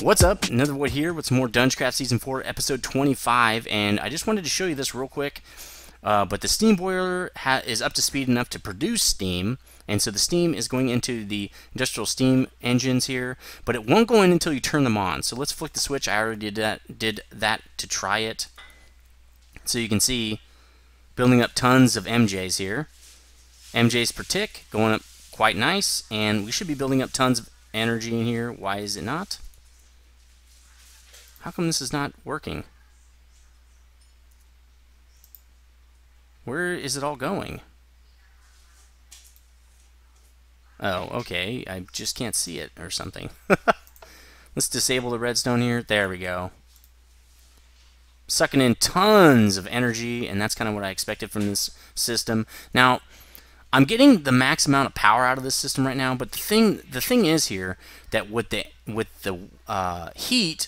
What's up? Nethervvoid here with some more DungeCraft Season 4, Episode 25, and I just wanted to show you this real quick. But the steam boiler is up to speed enough to produce steam, and so the steam is going into the industrial steam engines here, but it won't go in until you turn them on. So let's flick the switch. I already did that to try it. So you can see building up tons of MJs here. MJs per tick, going up quite nice, and we should be building up tons of energy in here. Why is it not? How come this is not working? Where is it all going? Oh, okay. I just can't see it or something. Let's disable the redstone here. There we go. Sucking in tons of energy, and that's kind of what I expected from this system. Now, I'm getting the max amount of power out of this system right now, but the thing is here that with the heat,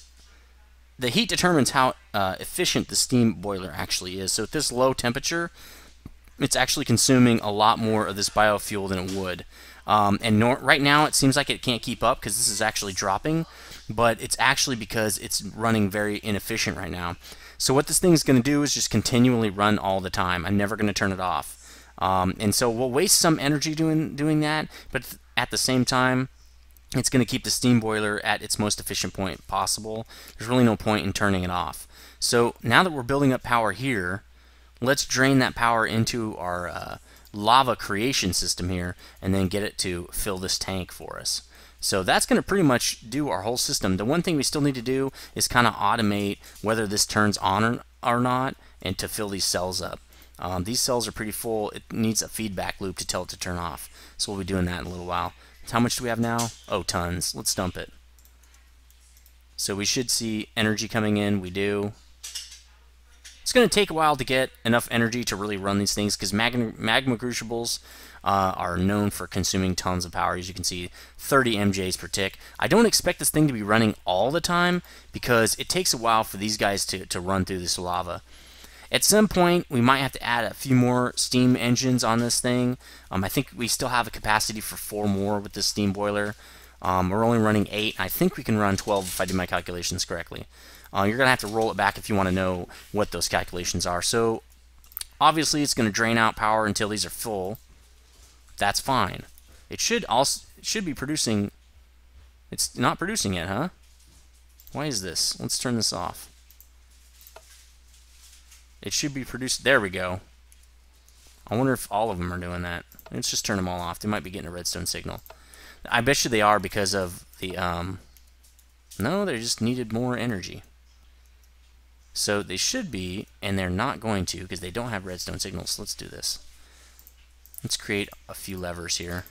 the heat determines how efficient the steam boiler actually is. So at this low temperature, it's actually consuming a lot more of this biofuel than it would. Right now, it seems like it can't keep up because this is actually dropping, but it's actually because it's running very inefficient right now. So what this thing's going to do is just continually run all the time. I'm never going to turn it off. And so we'll waste some energy doing that, but at the same time, it's going to keep the steam boiler at its most efficient point possible. There's really no point in turning it off. So now that we're building up power here, let's drain that power into our lava creation system here and then get it to fill this tank for us. So that's going to pretty much do our whole system. The one thing we still need to do is kind of automate whether this turns on or not and to fill these cells up. These cells are pretty full. It needs a feedback loop to tell it to turn off. So we'll be doing that in a little while. How much do we have now? Oh, tons. Let's dump it. So we should see energy coming in. We do. It's going to take a while to get enough energy to really run these things because magma crucibles are known for consuming tons of power. As you can see, 30 MJs per tick. I don't expect this thing to be running all the time because it takes a while for these guys to run through this lava. At some point, we might have to add a few more steam engines on this thing. I think we still have a capacity for 4 more with this steam boiler. We're only running 8. I think we can run 12 if I do my calculations correctly. You're going to have to roll it back if you want to know what those calculations are. So, obviously, it's going to drain out power until these are full. That's fine. It should be producing. It's not producing yet, huh? Why is this? Let's turn this off. It should be produced. There we go. I wonder if all of them are doing that. Let's just turn them all off. They might be getting a redstone signal. I bet you they are because of the... No, they just needed more energy. So they should be, and they're not going to because they don't have redstone signals. Let's do this. Let's create a few levers here.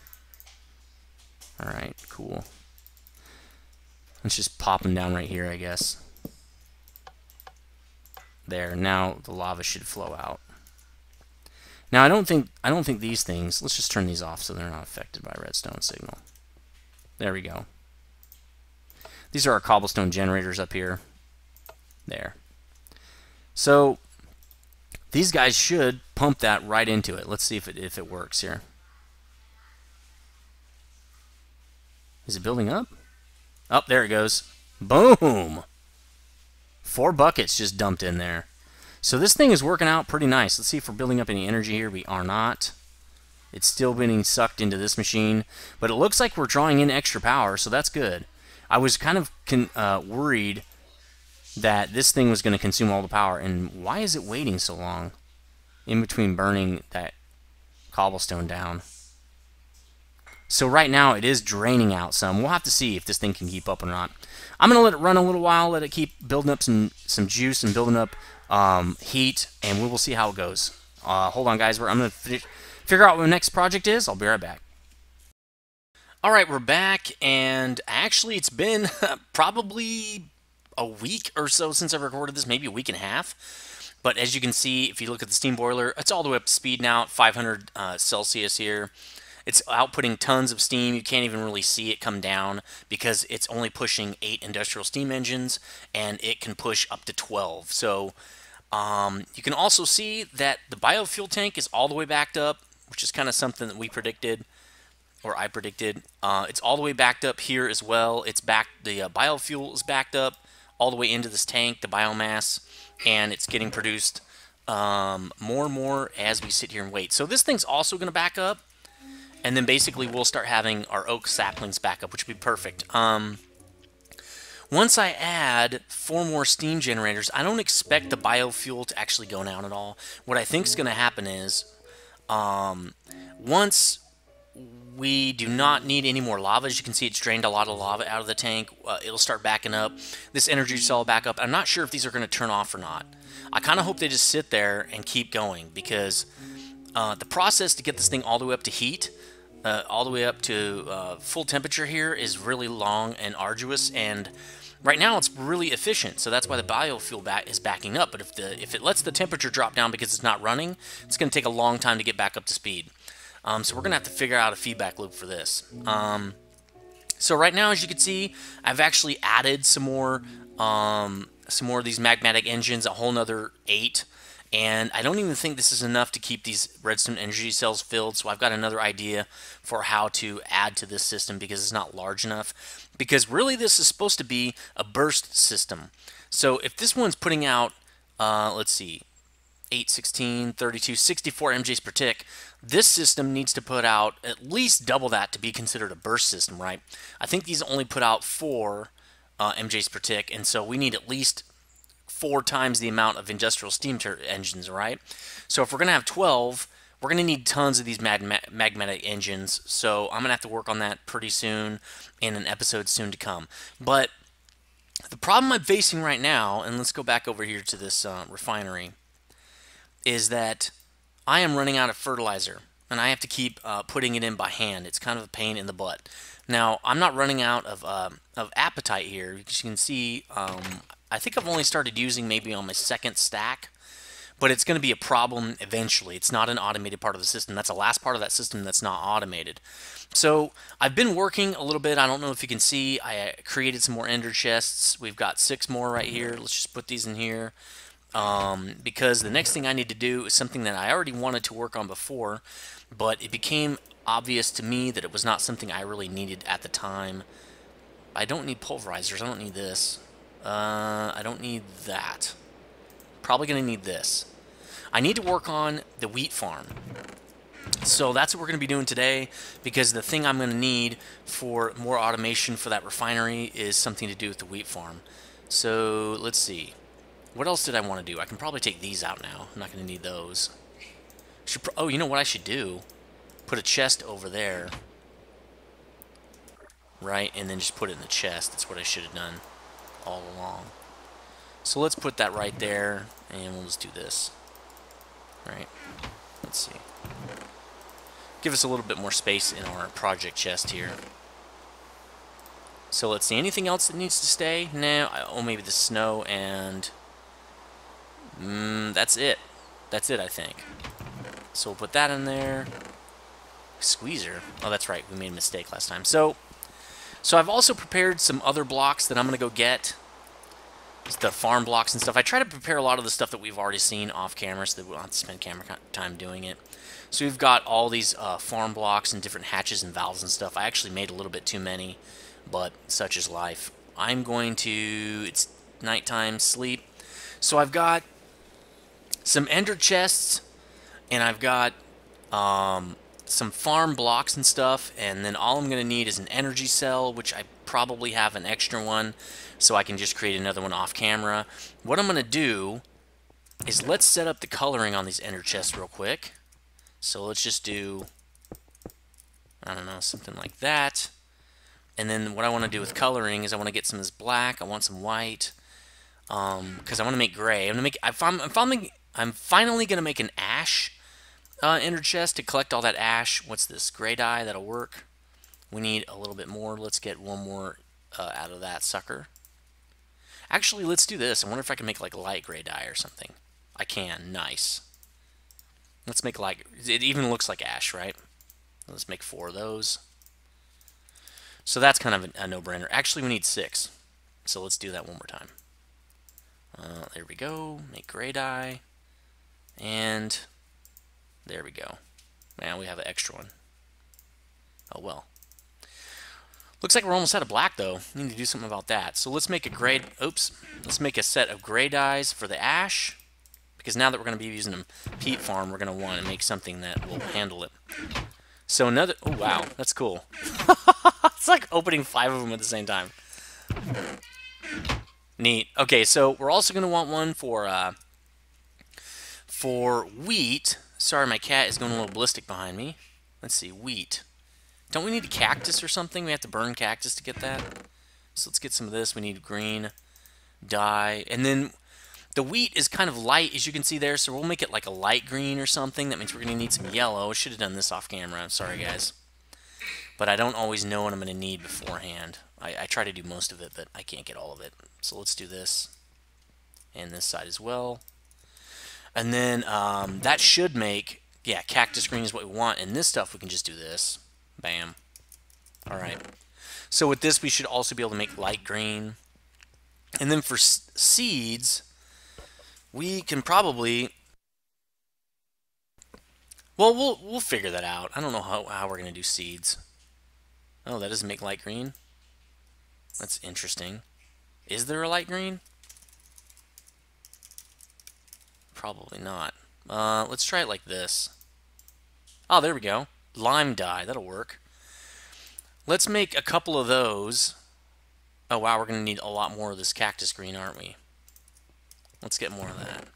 Alright, cool. Let's just pop them down right here, I guess. There, now the lava should flow out. Now I don't think these things, let's just turn these off so they're not affected by redstone signal. There we go. These are our cobblestone generators up here. There. So these guys should pump that right into it. Let's see if it works here. Is it building up? Oh, there it goes. Boom! 4 buckets just dumped in there. So this thing is working out pretty nice. Let's see if we're building up any energy here. We are not. It's still being sucked into this machine. But it looks like we're drawing in extra power, so that's good. I was kind of worried that this thing was going to consume all the power. And why is it waiting so long in between burning that cobblestone down? So right now it is draining out some. We'll have to see if this thing can keep up or not. I'm going to let it run a little while, let it keep building up some juice and building up heat, and we will see how it goes. Hold on, guys. I'm going to figure out what the next project is. I'll be right back. Alright, we're back, and actually it's been probably a week or so since I recorded this, maybe a week and a half. But as you can see, if you look at the steam boiler, it's all the way up to speed now at 500 Celsius here. It's outputting tons of steam. You can't even really see it come down because it's only pushing 8 industrial steam engines, and it can push up to 12. So you can also see that the biofuel tank is all the way backed up, which is kind of something that we predicted. or I predicted. It's all the way backed up here as well. It's back. The biofuel is backed up all the way into this tank, the biomass, and it's getting produced more and more as we sit here and wait. So this thing's also going to back up, and then basically we'll start having our oak saplings back up, which would be perfect. Once I add 4 more steam generators, I don't expect the biofuel to actually go down at all. What I think is going to happen is, once we do not need any more lava, as you can see, it's drained a lot of lava out of the tank. It'll start backing up. This energy cell will back up. I'm not sure if these are going to turn off or not. I kind of hope they just sit there and keep going, because the process to get this thing all the way up to heat, all the way up to full temperature here, is really long and arduous, and right now it's really efficient, so that's why the biofuel is backing up. But if it lets the temperature drop down because it's not running, it's going to take a long time to get back up to speed. So we're going to have to figure out a feedback loop for this. So right now, as you can see, I've actually added some more of these magmatic engines, a whole nother 8. And I don't even think this is enough to keep these redstone energy cells filled, so I've got another idea for how to add to this system, because it's not large enough. Because really this is supposed to be a burst system. So if this one's putting out, let's see, 8, 16, 32, 64 MJs per tick, this system needs to put out at least double that to be considered a burst system, right? I think these only put out 4 MJs per tick, and so we need at least 4 times the amount of industrial steam engines, right? So if we're going to have 12, we're going to need tons of these magmatic engines, so I'm going to have to work on that pretty soon in an episode soon to come. But the problem I'm facing right now, and let's go back over here to this refinery, is that I am running out of fertilizer, and I have to keep putting it in by hand. It's kind of a pain in the butt. Now, I'm not running out of appetite here. As you can see, I think I've only started using maybe on my 2nd stack, but it's going to be a problem eventually. It's not an automated part of the system. That's the last part of that system that's not automated. So I've been working a little bit. I don't know if you can see. I created some more ender chests. We've got 6 more right here. Let's just put these in here. Because the next thing I need to do is something that I already wanted to work on before, but it became obvious to me that it was not something I really needed at the time. I don't need pulverizers. I don't need this. I don't need that. Probably going to need this. I need to work on the wheat farm. So that's what we're going to be doing today, because the thing I'm going to need for more automation for that refinery is something to do with the wheat farm. So let's see. What else did I want to do? I can probably take these out now. I'm not going to need those. Oh, you know what I should do? Put a chest over there. Right? And then just put it in the chest. That's what I should have done all along. So let's put that right there, and we'll just do this. Right? Let's see. Give us a little bit more space in our project chest here. So let's see. Anything else that needs to stay? No. Oh, maybe the snow and... that's it. That's it, I think. So we'll put that in there. Squeezer. Oh, that's right. We made a mistake last time. So I've also prepared some other blocks that I'm going to go get. It's the farm blocks and stuff. I try to prepare a lot of the stuff that we've already seen off camera so that we don't have to spend camera time doing it. So we've got all these farm blocks and different hatches and valves and stuff. I actually made a little bit too many, but such is life. I'm going to... It's nighttime, sleep. So I've got some ender chests, and I've got some farm blocks and stuff, and then all I'm going to need is an energy cell, which I probably have an extra one, so I can just create another one off camera. What I'm going to do is let's set up the coloring on these ender chests real quick. So let's just do, I don't know, something like that. And then what I want to do with coloring is I want to get some of this black, I want some white, because I want to make gray. I'm finally going to make an ash ender chest to collect all that ash. What's this? Gray dye. That'll work. We need a little bit more. Let's get one more out of that sucker. Actually, let's do this. I wonder if I can make like light gray dye or something. I can. Nice. Let's make light. It even looks like ash, right? Let's make 4 of those. So that's kind of a no-brainer. Actually, we need 6. So let's do that one more time. There we go. Make gray dye. And there we go. Now we have an extra one. Oh well. Looks like we're almost out of black though. We need to do something about that. So let's make a gray, let's make a set of gray dyes for the ash. Because now that we're going to be using a peat farm, we're going to want to make something that will handle it. So another, oh wow, that's cool. It's like opening 5 of them at the same time. Neat. Okay, so we're also going to want one for wheat. Sorry, my cat is going a little ballistic behind me. Let's see, wheat. Don't we need a cactus or something? We have to burn cactus to get that. So let's get some of this. We need green dye. And then the wheat is kind of light, as you can see there, so we'll make it like a light green or something. That means we're going to need some yellow. I should have done this off camera. I'm sorry, guys. But I don't always know what I'm going to need beforehand. I try to do most of it, but I can't get all of it. So let's do this. And this side as well. And then that should make, yeah, cactus green is what we want. And this stuff, we can just do this. Bam. Alright. So with this, we should also be able to make light green. And then for seeds, we can probably... Well, we'll figure that out. I don't know how we're going to do seeds. Oh, that doesn't make light green? That's interesting. Is there a light green? Probably not. Let's try it like this. Oh, there we go. Lime dye. That'll work. Let's make a couple of those. Oh, wow. We're going to need a lot more of this cactus green, aren't we? Let's get more of that.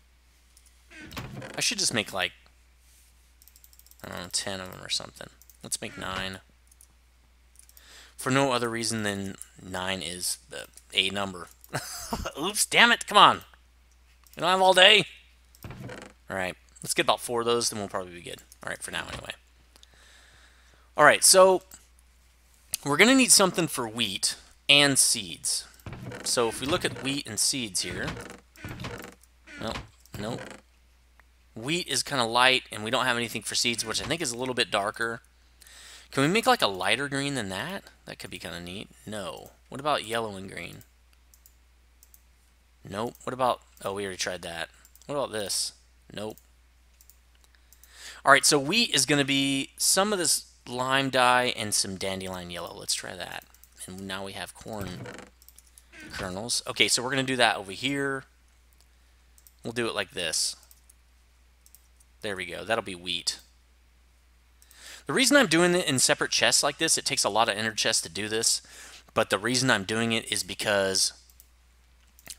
I should just make like, I don't know, 10 of them or something. Let's make 9. For no other reason than 9 is a number. Oops, damn it. Come on. We don't have all day. Alright, let's get about 4 of those, then we'll probably be good. Alright, for now anyway. Alright, so we're going to need something for wheat and seeds. So if we look at wheat and seeds here, well, nope. Wheat is kind of light, and we don't have anything for seeds, which I think is a little bit darker. Can we make like a lighter green than that? That could be kind of neat. No. What about yellow and green? Nope. What about... Oh, we already tried that. What about this? Nope. Alright, so wheat is going to be some of this lime dye and some dandelion yellow. Let's try that. And now we have corn kernels. Okay, so we're going to do that over here. We'll do it like this. There we go. That'll be wheat. The reason I'm doing it in separate chests like this, it takes a lot of ender chests to do this, but the reason I'm doing it is because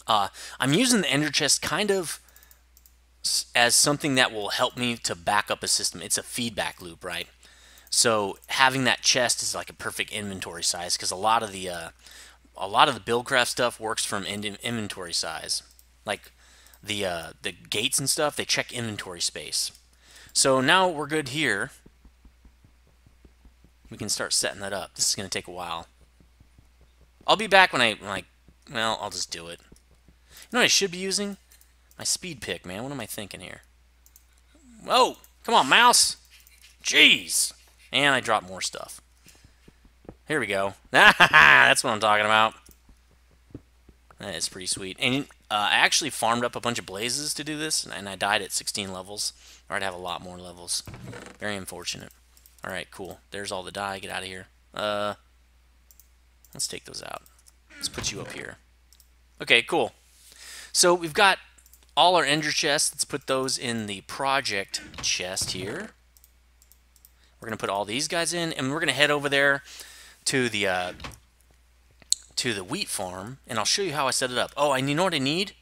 I'm using the ender chest kind of as something that will help me to back up a system. It's a feedback loop, right? So having that chest is like a perfect inventory size, because a lot of the BuildCraft stuff works from inventory size. Like the gates and stuff, they check inventory space. So now we're good here. We can start setting that up. This is going to take a while. I'll be back when well, I'll just do it. You know what I should be using? My speed pick, man. What am I thinking here? Whoa! Come on, mouse! Jeez! And I dropped more stuff. Here we go. That's what I'm talking about. That is pretty sweet. And I actually farmed up a bunch of blazes to do this, and I died at 16 levels. Or I'd have a lot more levels. Very unfortunate. Alright, cool. There's all the dye. Get out of here. Let's take those out. Let's put you up here. Okay, cool. So we've got all our ender chests. Let's put those in the project chest here. We're going to put all these guys in, and we're going to head over there to the wheat farm, and I'll show you how I set it up. Oh, and you know what I need?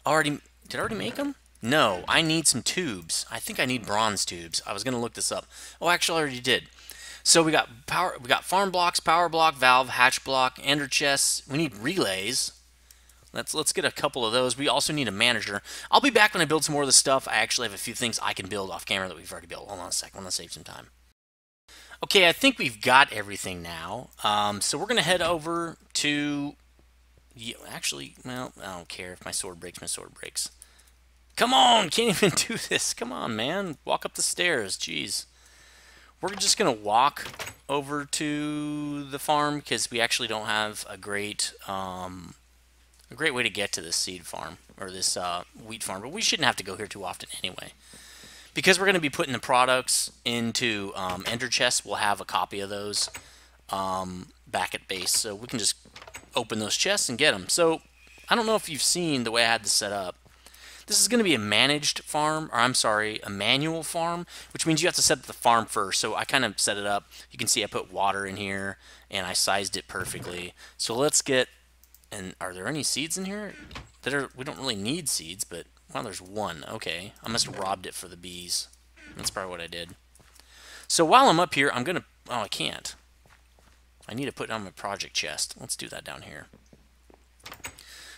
Did I already make them? No, I need some tubes. I think I need bronze tubes. I was going to look this up. Oh, actually, I already did. So we got farm blocks, power block, valve, hatch block, ender chests. We need relays. Let's get a couple of those. We also need a manager. I'll be back when I build some more of this stuff. I actually have a few things I can build off camera that we've already built. Hold on a second. I want to save some time. Okay, I think we've got everything now. So we're going to head over to... Actually, well, I don't care if my sword breaks. My sword breaks. Come on! Can't even do this. Come on, man. Walk up the stairs. Jeez. We're just going to walk over to the farm because we actually don't have a great way to get to this seed farm or this wheat farm. But we shouldn't have to go here too often anyway. Because we're going to be putting the products into ender chests, we'll have a copy of those back at base. So we can just open those chests and get them. So I don't know if you've seen the way I had this set up. This is going to be a managed farm, or I'm sorry, a manual farm, which means you have to set up the farm first. So I kind of set it up. You can see I put water in here, and I sized it perfectly. So let's get, and are there any seeds in here? We don't really need seeds, but, well, there's one. Okay, I must have robbed it for the bees. That's probably what I did. So while I'm up here, I'm going to, oh, I can't. I need to put it on my project chest. Let's do that down here.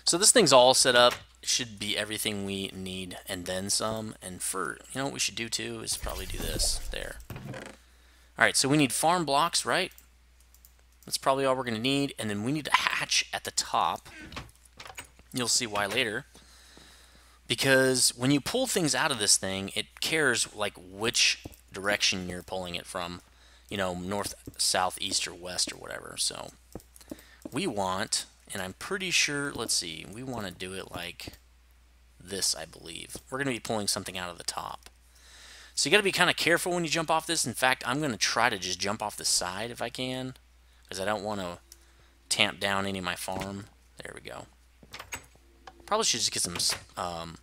So this thing's all set up. It should be everything we need and then some. And for, you know what we should do too is probably do this. There. Alright, so we need farm blocks, right? That's probably all we're going to need. And then we need a hatch at the top. You'll see why later. Because when you pull things out of this thing, it cares like which direction you're pulling it from. You know, north, south, east, or west, or whatever. So we want... And I'm pretty sure, let's see, we want to do it like this, I believe. We're going to be pulling something out of the top. So you got to be kind of careful when you jump off this. In fact, I'm going to try to just jump off the side if I can, because I don't want to tamp down any of my farm. There we go. Probably should just get some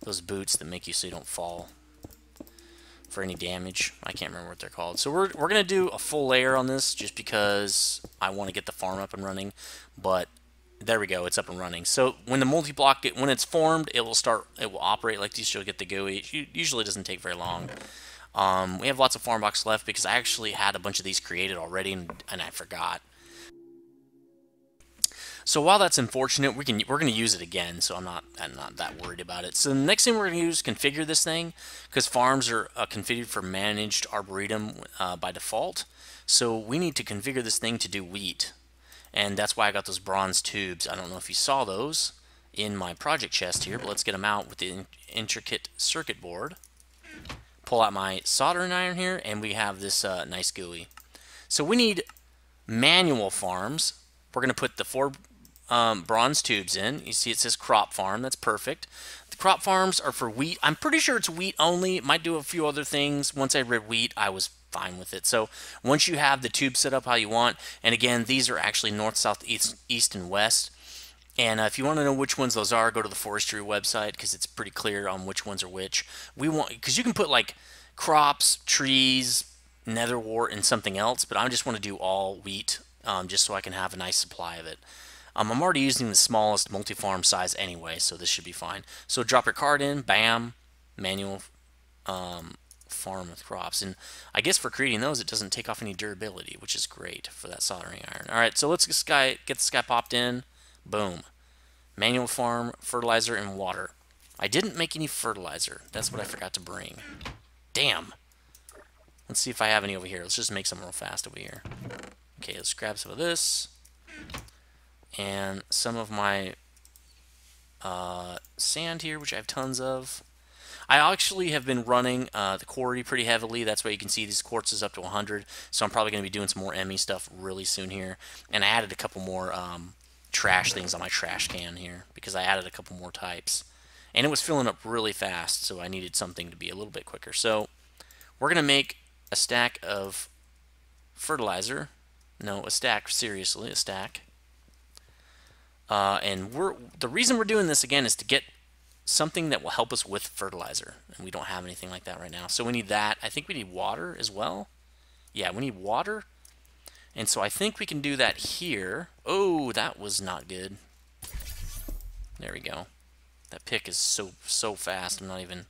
those boots that make you so you don't fall for any damage. I can't remember what they're called. So we're going to do a full layer on this just because I want to get the farm up and running. But there we go, it's up and running. So when the multi-block, when it's formed, it will operate like these. You'll get the GUI. It usually doesn't take very long. We have lots of farm blocks left because I actually had a bunch of these created already and I forgot. So while that's unfortunate, we're going to use it again, so I'm not that worried about it. So the next thing we're going to do is configure this thing, because farms are configured for managed arboretum by default. So we need to configure this thing to do wheat, and that's why I got those bronze tubes. I don't know if you saw those in my project chest here, but let's get them out with the intricate circuit board. Pull out my soldering iron here, and we have this nice GUI. So we need manual farms. We're going to put the 4 bronze tubes in. You see it says crop farm. That's perfect. The crop farms are for wheat. I'm pretty sure it's wheat only. It might do a few other things. Once I read wheat, I was fine with it. So once you have the tube set up how you want, and again, these are actually north, south, east, and west. And if you want to know which ones those are, go to the forestry website because it's pretty clear on which ones are which. Because you can put like crops, trees, netherwort, and something else, but I just want to do all wheat just so I can have a nice supply of it. I'm already using the smallest multi-farm size anyway, so this should be fine. So drop your card in, bam, manual farm with crops. And I guess for creating those, it doesn't take off any durability, which is great for that soldering iron. All right, so let's get this guy popped in. Boom. Manual farm, fertilizer, and water. I didn't make any fertilizer. That's what I forgot to bring. Damn. Let's see if I have any over here. Let's just make some real fast over here. Okay, let's grab some of this. And some of my sand here, which I have tons of. I actually have been running the quarry pretty heavily. That's why you can see these quartzes up to 100. So I'm probably going to be doing some more ME stuff really soon here. And I added a couple more trash things on my trash can here because I added a couple more types. And it was filling up really fast, so I needed something to be a little bit quicker. So we're going to make a stack of fertilizer. No, a stack, seriously, a stack. And the reason we're doing this again is to get something that will help us with fertilizer, and we don't have anything like that right now. So we need that. I think we need water as well. Yeah, we need water, and so I think we can do that here. Oh, that was not good. There we go. That pick is so fast. I'm not even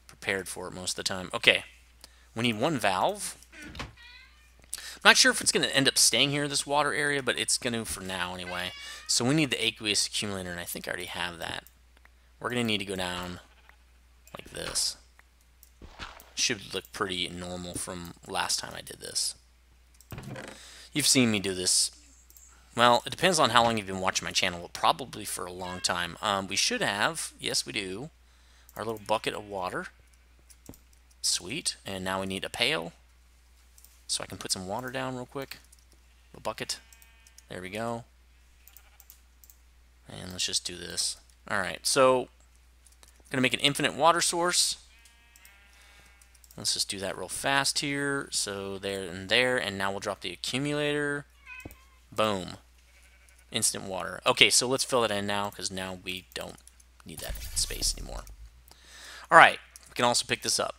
prepared for it most of the time. Okay, we need 1 valve. I'm not sure if it's going to end up staying here, this water area, but it's going to for now anyway. So we need the aqueous accumulator, and I think I already have that. We're going to need to go down like this. Should look pretty normal from last time I did this. You've seen me do this. Well, it depends on how long you've been watching my channel, but probably for a long time. We should have, yes we do, our little bucket of water. Sweet. And now we need a pail. So I can put some water down real quick. A bucket. There we go. And let's just do this. Alright, so I'm going to make an infinite water source. Let's just do that real fast here. So there and there, and now we'll drop the accumulator. Boom. Instant water. Okay, so let's fill it in now, because now we don't need that space anymore. Alright, we can also pick this up.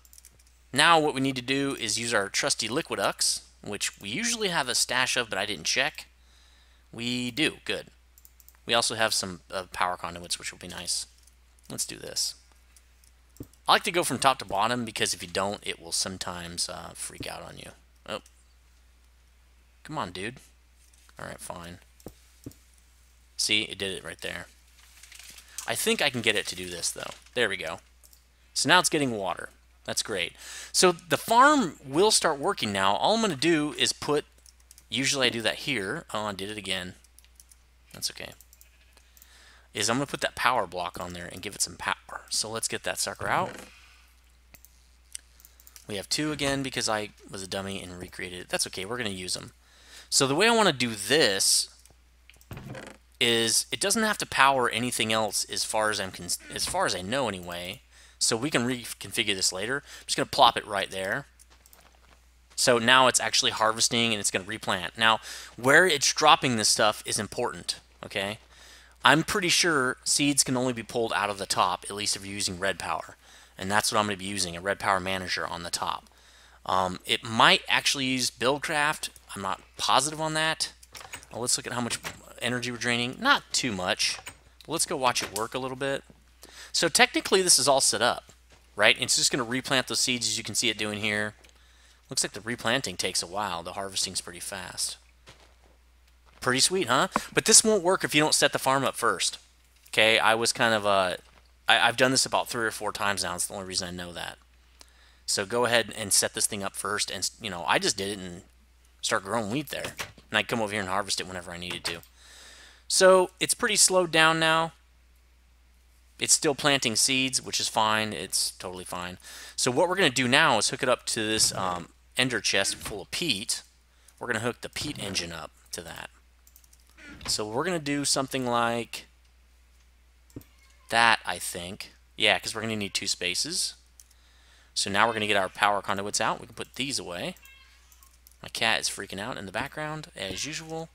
Now what we need to do is use our trusty Liquiducts, which we usually have a stash of, but I didn't check. We do. Good. We also have some power conduits, which will be nice. Let's do this. I like to go from top to bottom, because if you don't, it will sometimes freak out on you. Oh. Come on, dude. Alright, fine. See, it did it right there. I think I can get it to do this, though. There we go. So now it's getting water. That's great. So the farm will start working now. All I'm going to do is put... Usually I do that here. Oh, I did it again. That's okay. Is I'm going to put that power block on there and give it some power. So let's get that sucker out. We have 2 again because I was a dummy and recreated it. That's okay. We're going to use them. So the way I want to do this is it doesn't have to power anything else as far as I know anyway. So we can reconfigure this later. I'm just going to plop it right there. So now it's actually harvesting and it's going to replant. Now, where it's dropping this stuff is important, okay? I'm pretty sure seeds can only be pulled out of the top, at least if you're using red power. And that's what I'm going to be using, a red power manager on the top. It might actually use DungeCraft. I'm not positive on that. Well, let's look at how much energy we're draining. Not too much. But let's go watch it work a little bit. So technically this is all set up, right? It's just going to replant those seeds as you can see it doing here. Looks like the replanting takes a while. The harvesting's pretty fast. Pretty sweet, huh? But this won't work if you don't set the farm up first. Okay, I was kind of I've done this about 3 or 4 times now. It's the only reason I know that. So go ahead and set this thing up first. And, you know, I just did it and start growing wheat there. And I'd come over here and harvest it whenever I needed to. So it's pretty slowed down now. It's still planting seeds, which is fine. It's totally fine. So what we're going to do now is hook it up to this ender chest full of peat. We're going to hook the peat engine up to that. So we're going to do something like that, I think. Yeah, because we're going to need 2 spaces. So now we're going to get our power conduits out. We can put these away. My cat is freaking out in the background, as usual.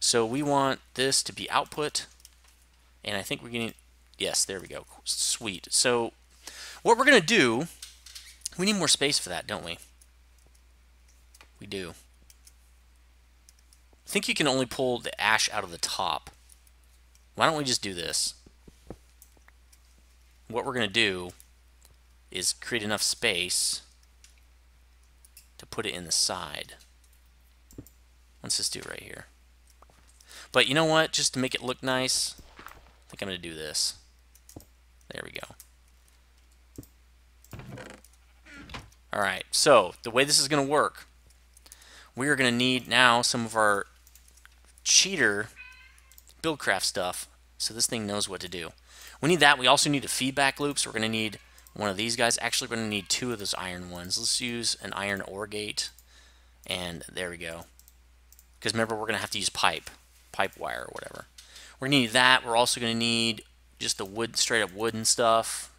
So we want this to be output. And I think we're going to... Yes, there we go. Sweet. So what we're going to do... We need more space for that, don't we? We do. I think you can only pull the ash out of the top. Why don't we just do this? What we're going to do is create enough space to put it in the side. Let's just do it right here. But you know what? Just to make it look nice, I think I'm going to do this. There we go. Alright, so the way this is going to work, we are going to need now some of our cheater DungeCraft stuff so this thing knows what to do. We need that. We also need a feedback loop, so we're going to need one of these guys. Actually, we're going to need 2 of those iron ones. Let's use an iron ore gate, and there we go. Because remember, we're going to have to use pipe wire or whatever. We're going to need that. We're also going to need just the wood, straight up wooden stuff.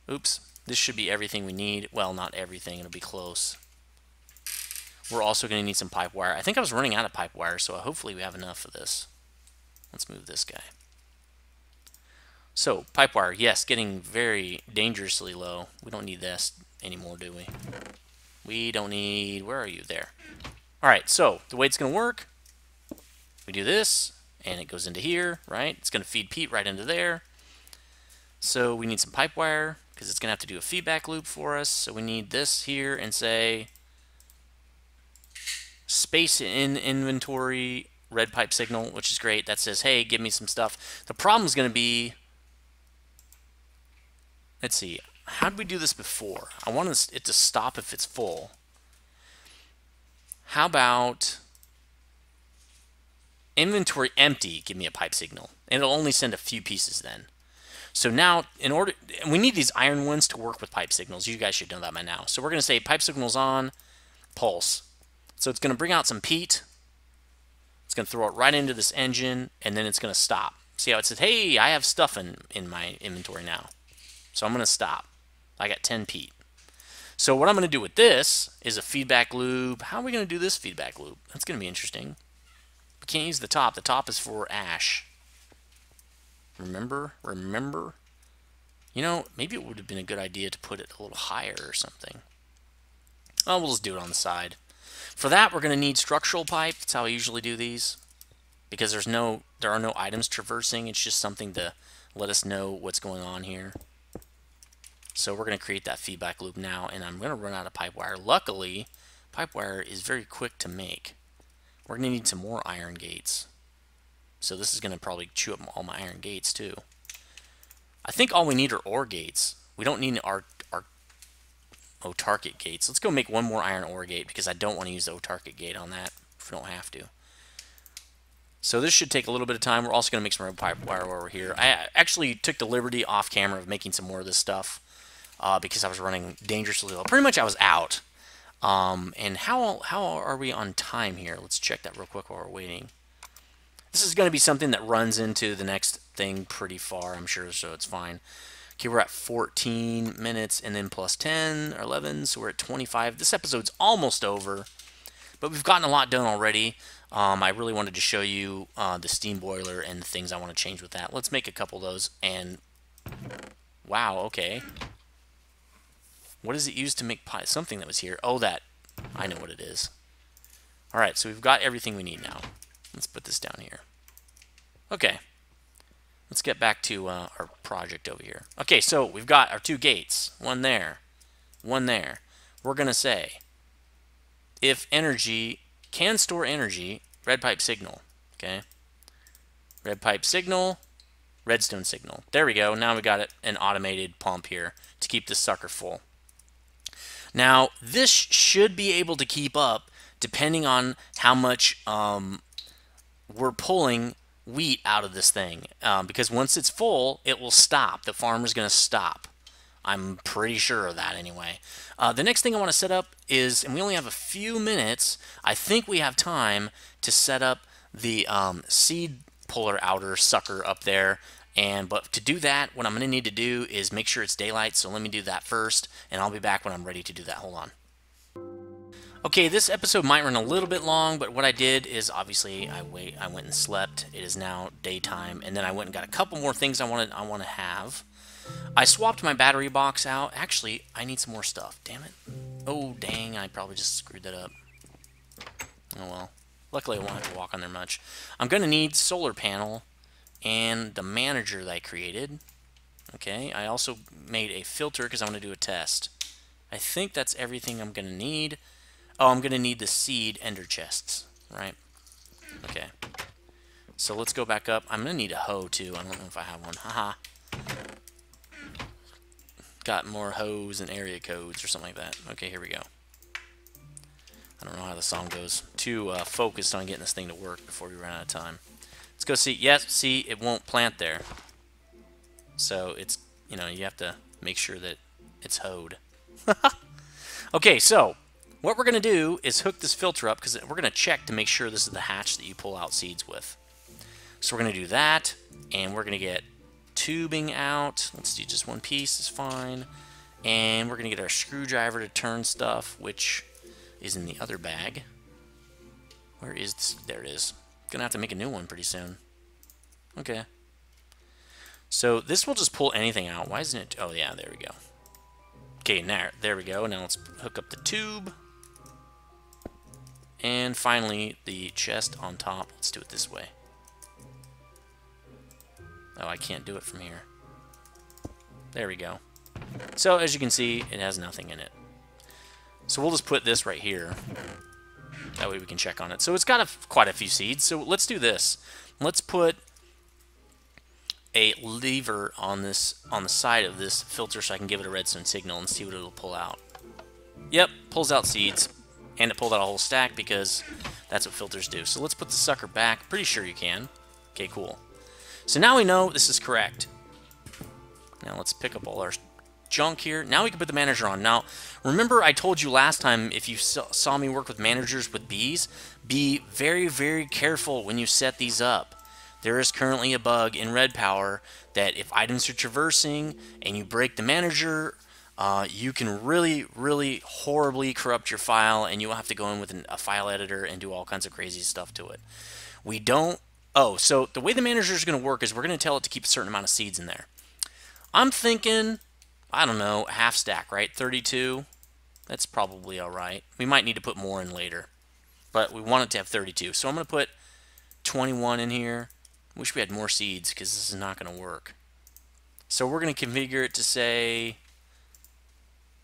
Oops. This should be everything we need. Well, not everything. It'll be close. We're also going to need some pipe wire. I think I was running out of pipe wire, so hopefully we have enough of this. Let's move this guy. So, pipe wire, yes, getting very dangerously low. We don't need this anymore, do we? We don't need... Where are you? There. Alright, so, the way it's going to work, we do this, and it goes into here, right? It's going to feed peat right into there. So, we need some pipe wire, because it's going to have to do a feedback loop for us. So, we need this here, and say... space in inventory, red pipe signal, which is great. That says, hey, give me some stuff. The problem is going to be... Let's see. How did we do this before? I want it to stop if it's full. How about inventory empty, give me a pipe signal. And it'll only send a few pieces then. So now, we need these iron ones to work with pipe signals. You guys should know that by now. So we're going to say pipe signals on, pulse. So it's going to bring out some peat. It's going to throw it right into this engine, and then it's going to stop. See how it says, hey, I have stuff in my inventory now. So I'm going to stop. I got 10 peat. So what I'm going to do with this is a feedback loop. How are we going to do this feedback loop? That's going to be interesting. We can't use the top. The top is for ash. Remember? You know, maybe it would have been a good idea to put it a little higher or something. Oh, we'll just do it on the side. For that, we're going to need structural pipe. That's how I usually do these. Because there are no items traversing. It's just something to let us know what's going on here. So we're going to create that feedback loop now, and I'm going to run out of pipe wire. Luckily, pipe wire is very quick to make. We're going to need some more iron gates. So this is going to probably chew up all my iron gates too. I think all we need are ore gates. We don't need our target gates. Let's go make one more iron ore gate because I don't want to use the target gate on that if we don't have to. So this should take a little bit of time. We're also going to make some more pipe wire over here. I actually took the liberty off camera of making some more of this stuff because I was running dangerously low. Pretty much I was out. And how are we on time here? Let's check that real quick while we're waiting. This is going to be something that runs into the next thing pretty far, I'm sure, so it's fine. Okay, we're at 14 minutes and then plus 10 or 11, so we're at 25. This episode's almost over, but we've gotten a lot done already. I really wanted to show you the steam boiler and the things I want to change with that. Let's make a couple of those, and wow, okay. What does it use to make pie? Something that was here. Oh, that. I know what it is. All right, so we've got everything we need now. Let's put this down here. Okay. Let's get back to our project over here. Okay, so we've got our two gates. One there. One there. We're going to say, if energy can store energy, red pipe signal. Okay. Red pipe signal, redstone signal. There we go. Now we got it, an automated pump here to keep this sucker full. Now, this should be able to keep up depending on how much we're pulling wheat out of this thing. Because once it's full, it will stop. The farmer's going to stop. I'm pretty sure of that anyway. The next thing I want to set up is, and we only have a few minutes, I think we have time to set up the seed puller outer sucker up there. But to do that, what I'm going to need to do is make sure it's daylight, so let me do that first, and I'll be back when I'm ready to do that. Hold on. Okay, this episode might run a little bit long, but what I did is obviously I went and slept. It is now daytime, and then I went and got a couple more things I want to have. I swapped my battery box out. Actually, I need some more stuff. Damn it. Oh, dang, I probably just screwed that up. Oh well. Luckily, I won't have to walk on there much. I'm going to need solar panel and the manager that I created. Okay, I also made a filter because I want to do a test. I think that's everything I'm going to need. Oh, I'm going to need the seed ender chests, right? Okay. So let's go back up. I'm going to need a hoe, too. I don't know if I have one. Haha. Got more hoes and area codes or something like that. Okay, here we go. I don't know how the song goes. Too focused on getting this thing to work before we run out of time. Let's go see. Yes, see, it won't plant there. So it's, you know, you have to make sure that it's hoed. Okay, so what we're going to do is hook this filter up because we're going to check to make sure this is the hatch that you pull out seeds with. So we're going to do that, and we're going to get tubing out. Let's do just one piece is fine. And we're going to get our screwdriver to turn stuff, which is in the other bag. Where is this? There it is. Gonna have to make a new one pretty soon. Okay. So this will just pull anything out. Why isn't it? Oh yeah, there we go. Okay, there we go. Now let's hook up the tube. And finally, the chest on top. Let's do it this way. Oh, I can't do it from here. There we go. So as you can see, it has nothing in it. So we'll just put this right here. That way we can check on it. So it's got quite a few seeds. So let's do this. Let's put a lever on the side of this filter so I can give it a redstone signal and see what it'll pull out. Yep, pulls out seeds. And it pulled out a whole stack because that's what filters do. So let's put the sucker back. Pretty sure you can. Okay, cool. So now we know this is correct. Now let's pick up all our junk here. Now we can put the manager on. Now, remember I told you last time, if you saw me work with managers with bees, be very, very careful when you set these up. There is currently a bug in Red Power that if items are traversing and you break the manager, you can really, really horribly corrupt your file, and you'll have to go in with a file editor and do all kinds of crazy stuff to it. We don't... Oh, so the way the manager is going to work is we're going to tell it to keep a certain amount of seeds in there. I'm thinking, I don't know, half stack, right? 32. That's probably all right. We might need to put more in later, but we want it to have 32. So I'm going to put 21 in here. Wish we had more seeds because this is not going to work. So we're going to configure it to say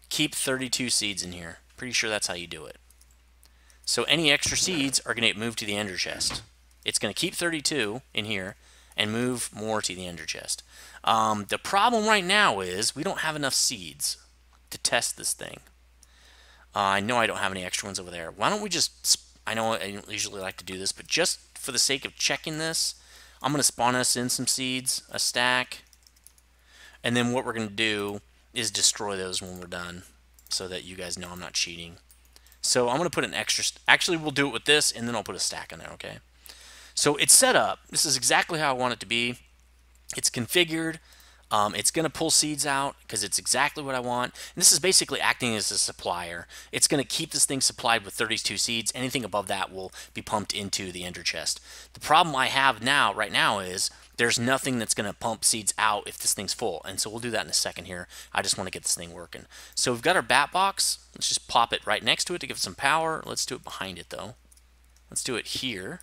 keep 32 seeds in here. Pretty sure that's how you do it. So any extra seeds are going to get moved to the ender chest. It's going to keep 32 in here and move more to the ender chest. The problem right now is we don't have enough seeds to test this thing. I know I don't have any extra ones over there. Why don't we just... I know I don't usually like to do this, but just for the sake of checking this, I'm going to spawn us in some seeds, a stack, and then what we're going to do is destroy those when we're done so that you guys know I'm not cheating. So I'm going to put an extra... Actually, we'll do it with this, and then I'll put a stack in there, okay? So it's set up. This is exactly how I want it to be. It's configured. It's going to pull seeds out because it's exactly what I want. And this is basically acting as a supplier. It's going to keep this thing supplied with 32 seeds. Anything above that will be pumped into the ender chest. The problem I have now, right now, is there's nothing that's going to pump seeds out if this thing's full. And so we'll do that in a second here. I just want to get this thing working. So we've got our bat box. Let's just pop it right next to it to give it some power. Let's do it behind it, though. Let's do it here.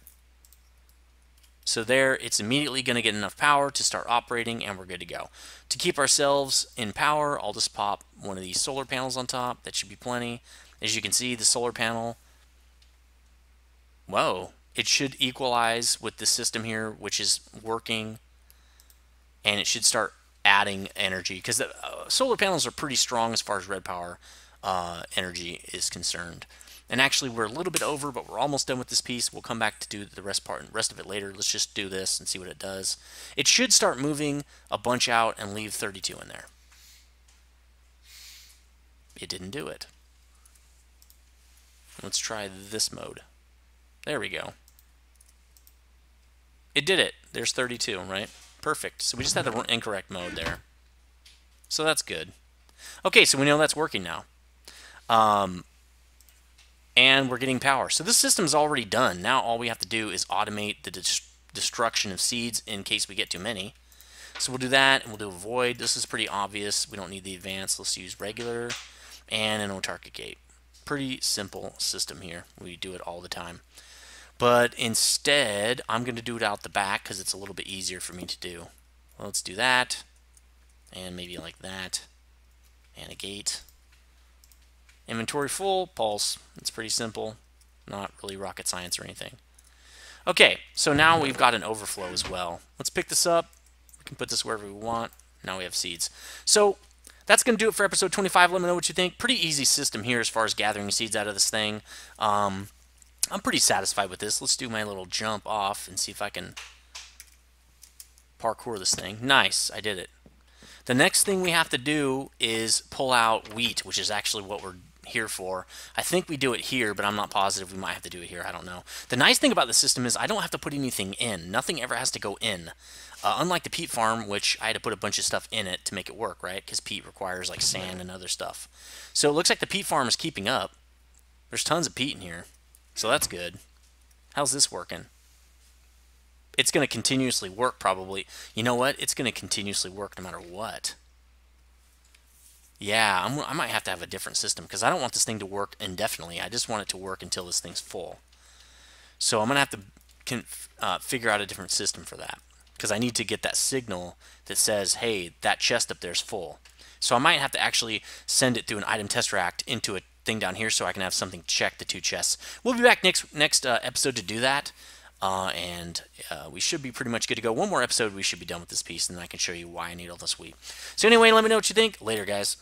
So there, it's immediately going to get enough power to start operating, and we're good to go. To keep ourselves in power, I'll just pop one of these solar panels on top. That should be plenty. As you can see, the solar panel, whoa, it should equalize with the system here, which is working, and it should start adding energy, because the solar panels are pretty strong as far as red power energy is concerned. And actually, we're a little bit over, but we're almost done with this piece. We'll come back to do the rest of it later. Let's just do this and see what it does. It should start moving a bunch out and leave 32 in there. It didn't do it. Let's try this mode. There we go. It did it. There's 32, right? Perfect. So we just had the incorrect mode there. So that's good. Okay, so we know that's working now. And we're getting power. So this system's already done. Now all we have to do is automate the destruction of seeds in case we get too many. So we'll do that, and we'll do a void. This is pretty obvious. We don't need the advanced. Let's use regular and an autarkic gate. Pretty simple system here. We do it all the time. But instead, I'm going to do it out the back because it's a little bit easier for me to do. Well, let's do that, and maybe like that, and a gate. Inventory full, pulse. It's pretty simple. Not really rocket science or anything. Okay, so now we've got an overflow as well. Let's pick this up. We can put this wherever we want. Now we have seeds. So that's going to do it for episode 25. Let me know what you think. Pretty easy system here as far as gathering seeds out of this thing. I'm pretty satisfied with this. Let's do my little jump off and see if I can parkour this thing. Nice, I did it. The next thing we have to do is pull out wheat, which is actually what we're here for. I think we do it here, but I'm not positive. We might have to do it here. I don't know. The nice thing about the system is I don't have to put anything in. Nothing ever has to go in. Unlike the peat farm, which I had to put a bunch of stuff in it to make it work, right? Because peat requires like sand and other stuff. So it looks like the peat farm is keeping up. There's tons of peat in here. So that's good. How's this working? It's going to continuously work probably. You know what? It's going to continuously work no matter what. Yeah, I might have to have a different system because I don't want this thing to work indefinitely. I just want it to work until this thing's full. So I'm going to have to figure out a different system for that because I need to get that signal that says, hey, that chest up there is full. So I might have to actually send it through an item test rack into a thing down here so I can have something check the two chests. We'll be back next episode to do that. And we should be pretty much good to go. One more episode, we should be done with this piece, and then I can show you why I need all this wheat. So anyway, let me know what you think. Later, guys.